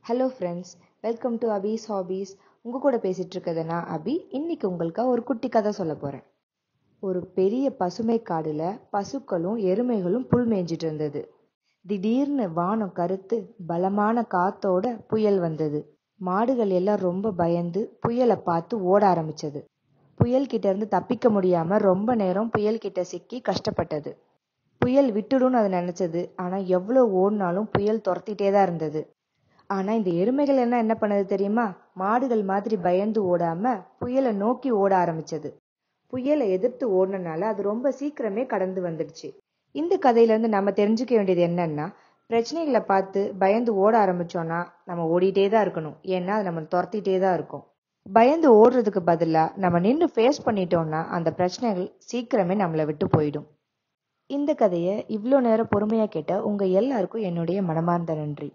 Hello friends, welcome to Abbe's hobbies. உங்கள் கூட பேசிகிட்டு இருக்கிறது நான் அபி. இன்னைக்கு உங்களுக்காக ஒரு குட்டி கதை சொல்ல போகிறேன். ஒரு பெரிய பசுமை காடில் பசுக்களும் எருமைகளும் புல் மேய்ஞ்சிட்டு இருந்தது. திடீர்னு வானம் கருத்து பலமான காத்தோட புயல் வந்தது. மாடுகள் எல்லாம் ரொம்ப பயந்து புயலை பார்த்து ஓட ஆரம்பிச்சது. புயல் கிட்ட இருந்து தப்பிக்க முடியாம ரொம்ப நேரம் புயல் கிட்ட சிக்கி கஷ்டப்பட்டது. புயல் விட்டுடும்னு அது நினைச்சது. ஆனா எவ்வளவு ஓடினாலும் புயல் துரத்திட்டே தான் இருந்தது. ஆனா இந்த எருமைகள் என்ன பண்ணது தெரியுமா? மாடுகள் மாதிரி பயந்து ஓடாம புயலை நோக்கி ஓட ஆரம்பிச்சது. புயலை எதிர்த்து ஓடினால அது ரொம்ப சீக்கிரமே கடந்து வந்துடுச்சு. இந்த கதையில இருந்து நம்ம தெரிஞ்சுக்க வேண்டியது என்னன்னா, பிரச்சனைகளை பார்த்து பயந்து ஓட ஆரம்பிச்சோம்னா நம்ம ஓடிட்டே தான் இருக்கணும். ஏன்னா அது நம்ம துரத்திட்டே தான் இருக்கும். பயந்து ஓடுறதுக்கு பதிலா நம்ம நின்று ஃபேஸ் பண்ணிட்டோம்னா அந்த பிரச்சனைகள் சீக்கிரமே நம்மளை விட்டு போயிடும். இந்த கதையை இவ்வளோ நேரம் பொறுமையா கேட்ட உங்க எல்லாருக்கும் என்னுடைய மனமார்ந்த நன்றி.